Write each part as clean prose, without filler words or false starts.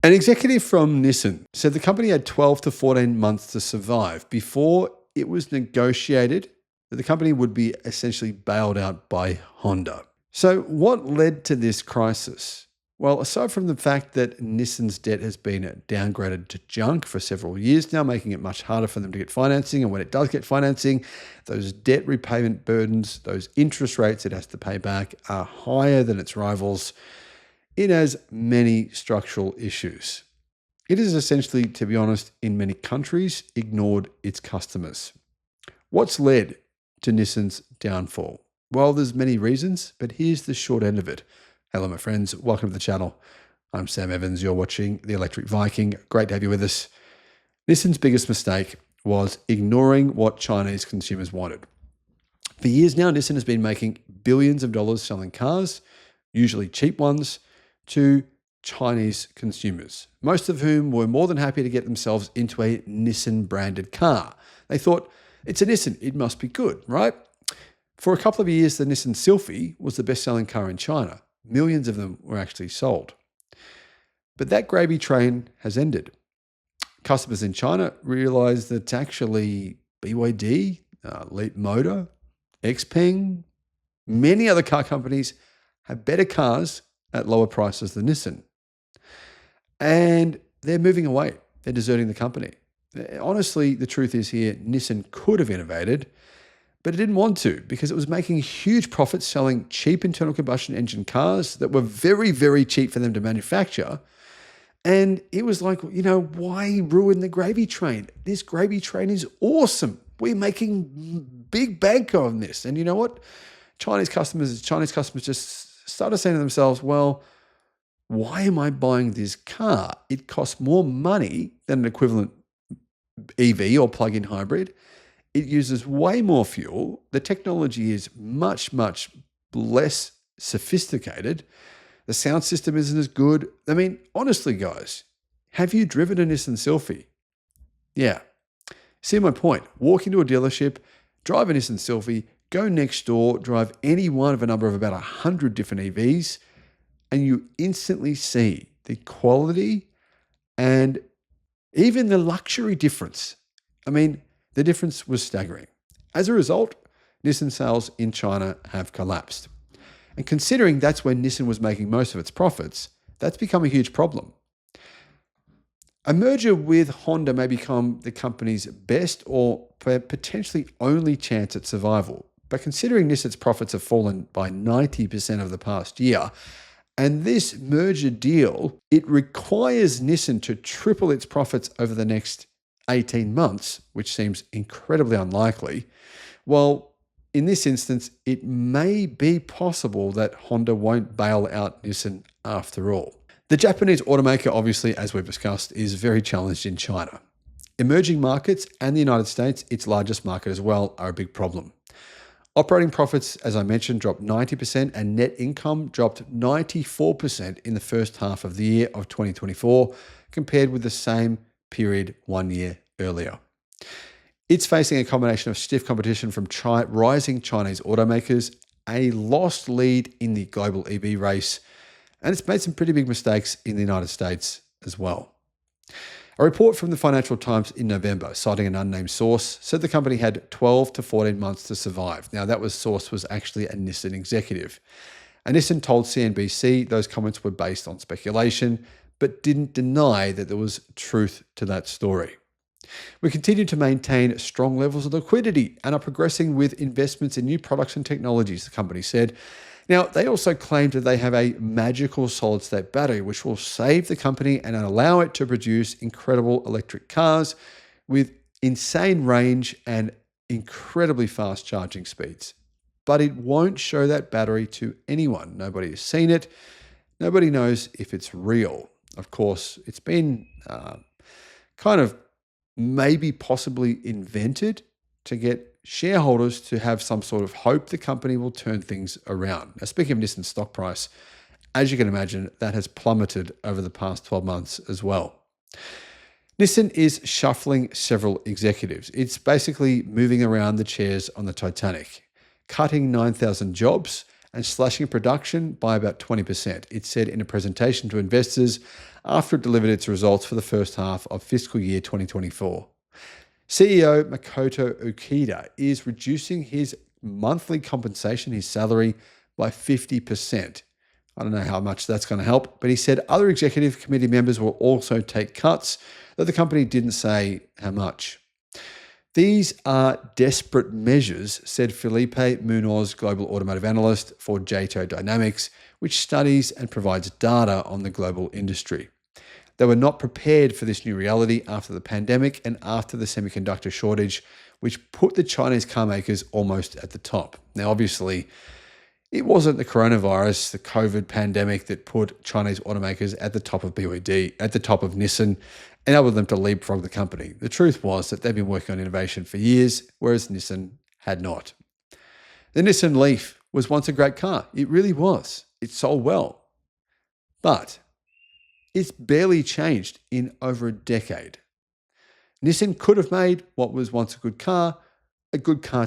An executive from Nissan said the company had 12 to 14 months to survive before it was negotiated that the company would be essentially bailed out by Honda. So what led to this crisis? Well, aside from the fact that Nissan's debt has been downgraded to junk for several years now, making it much harder for them to get financing, and when it does get financing, those debt repayment burdens, those interest rates it has to pay back are higher than its rivals. It has many structural issues. It has essentially, to be honest, in many countries, ignored its customers. What's led to Nissan's downfall? Well, there's many reasons, but here's the short end of it. Hello, my friends. Welcome to the channel. I'm Sam Evans. You're watching the Electric Viking. Great to have you with us. Nissan's biggest mistake was ignoring what Chinese consumers wanted. For years now, Nissan has been making billions of dollars selling cars, usually cheap ones, to Chinese consumers, most of whom were more than happy to get themselves into a Nissan branded car. They thought, it's a Nissan, it must be good, right? For a couple of years, the Nissan Sylphy was the best-selling car in China. Millions of them were actually sold. But that gravy train has ended. Customers in China realized that actually BYD, Leap Motor, Xpeng, many other car companies have better cars at lower prices than Nissan. And they're moving away. They're deserting the company. Honestly, the truth is here, Nissan could have innovated, but it didn't want to because it was making huge profits selling cheap internal combustion engine cars that were very, very cheap for them to manufacture. And it was like, why ruin the gravy train? This gravy train is awesome. We're making big bank on this. And you know what? Chinese customers just started saying to themselves, well, why am I buying this car? It costs more money than an equivalent EV or plug-in hybrid. It uses way more fuel. The technology is much, much less sophisticated. The sound system isn't as good. I mean, honestly, guys, have you driven a Nissan Sylphy? Yeah. See my point. Walk into a dealership, drive a Nissan Sylphy, go next door, drive any one of a number of about 100 different EVs, and you instantly see the quality and even the luxury difference. I mean, the difference was staggering. As a result, Nissan sales in China have collapsed. And considering that's where Nissan was making most of its profits, that's become a huge problem. A merger with Honda may become the company's best or potentially only chance at survival. But considering Nissan's profits have fallen by 90% over the past year, and this merger deal, it requires Nissan to triple its profits over the next 18 months, which seems incredibly unlikely. Well, in this instance, it may be possible that Honda won't bail out Nissan after all. The Japanese automaker, obviously, as we've discussed, is very challenged in China. Emerging markets and the United States, its largest market as well, are a big problem. Operating profits, as I mentioned, dropped 90% and net income dropped 94% in the first half of the year of 2024 compared with the same period 1 year earlier. It's facing a combination of stiff competition from rising Chinese automakers, a lost lead in the global EV race, and it's made some pretty big mistakes in the United States as well. A report from the Financial Times in November, citing an unnamed source, said the company had 12 to 14 months to survive. Now, that source was actually a Nissan executive. And Nissan told CNBC those comments were based on speculation, but didn't deny that there was truth to that story. We continue to maintain strong levels of liquidity and are progressing with investments in new products and technologies, the company said. Now, they also claimed that they have a magical solid-state battery, which will save the company and allow it to produce incredible electric cars with insane range and incredibly fast charging speeds. But it won't show that battery to anyone. Nobody has seen it. Nobody knows if it's real. Of course, it's been kind of maybe possibly invented to get shareholders to have some sort of hope the company will turn things around. Now, speaking of Nissan's stock price, as you can imagine, that has plummeted over the past 12 months as well. Nissan is shuffling several executives. It's basically moving around the chairs on the Titanic, cutting 9,000 jobs and slashing production by about 20%, it said in a presentation to investors after it delivered its results for the first half of fiscal year 2024. CEO Makoto Ukeda is reducing his monthly compensation, his salary, by 50%. I don't know how much that's going to help, but he said other executive committee members will also take cuts, though the company didn't say how much. These are desperate measures, said Felipe Munoz, global automotive analyst for JATO Dynamics, which studies and provides data on the global industry. They were not prepared for this new reality after the pandemic and after the semiconductor shortage, which put the Chinese car makers almost at the top. Now, obviously, it wasn't the coronavirus, the COVID pandemic that put Chinese automakers at the top of BYD, at the top of Nissan, enabled them to leapfrog the company. The truth was that they've been working on innovation for years, whereas Nissan had not. The Nissan Leaf was once a great car. It really was. It sold well. But it's barely changed in over a decade. Nissan could have made what was once a good car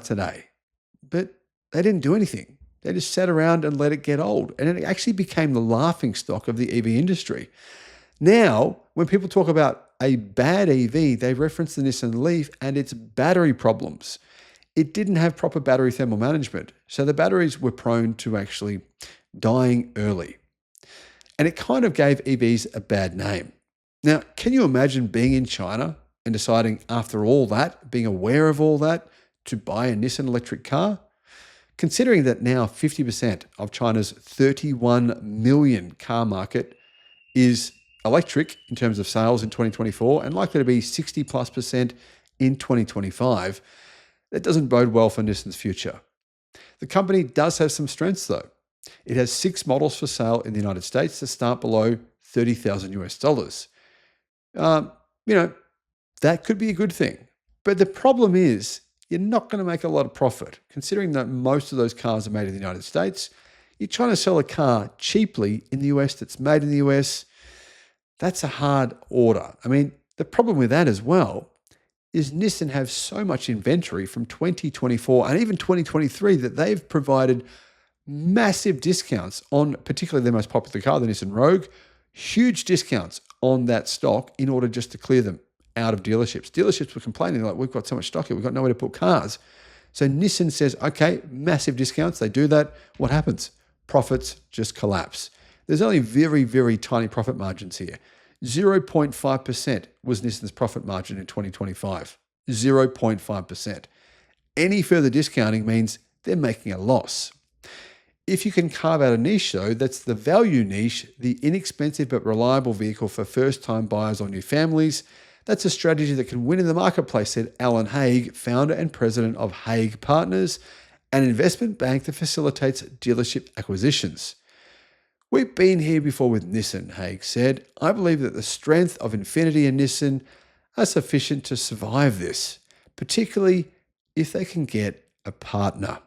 today. But they didn't do anything. They just sat around and let it get old. And it actually became the laughing stock of the EV industry. Now, when people talk about a bad EV, they reference the Nissan Leaf and its battery problems. It didn't have proper battery thermal management. So the batteries were prone to actually dying early. And it kind of gave EVs a bad name. Now, can you imagine being in China and deciding after all that, being aware of all that, to buy a Nissan electric car? Considering that now 50% of China's 31 million car market is electric in terms of sales in 2024 and likely to be 60+% in 2025, that doesn't bode well for Nissan's future. The company does have some strengths though. It has 6 models for sale in the United States that start below $30,000 US. That could be a good thing. But the problem is you're not going to make a lot of profit. Considering that most of those cars are made in the United States, you're trying to sell a car cheaply in the US that's made in the US. That's a hard order. I mean, the problem with that as well is Nissan have so much inventory from 2024 and even 2023 that they've provided massive discounts on particularly their most popular car, the Nissan Rogue, huge discounts on that stock in order just to clear them out of dealerships. Dealerships were complaining like, we've got so much stock here, we've got nowhere to put cars. So Nissan says, okay, massive discounts. They do that. What happens? Profits just collapse. There's only very, very tiny profit margins here. 0.5% was Nissan's profit margin in 2025. 0.5%. Any further discounting means they're making a loss. If you can carve out a niche though, that's the value niche, the inexpensive but reliable vehicle for first-time buyers or new families. That's a strategy that can win in the marketplace, said Alan Haig, founder and president of Haig Partners, an investment bank that facilitates dealership acquisitions. We've been here before with Nissan, Haig said. I believe that the strength of Infiniti and Nissan are sufficient to survive this, particularly if they can get a partner.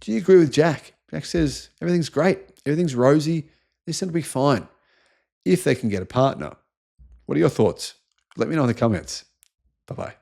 Do you agree with Jack? Jack says everything's great, everything's rosy, Nissan will be fine if they can get a partner. What are your thoughts? Let me know in the comments. Bye-bye.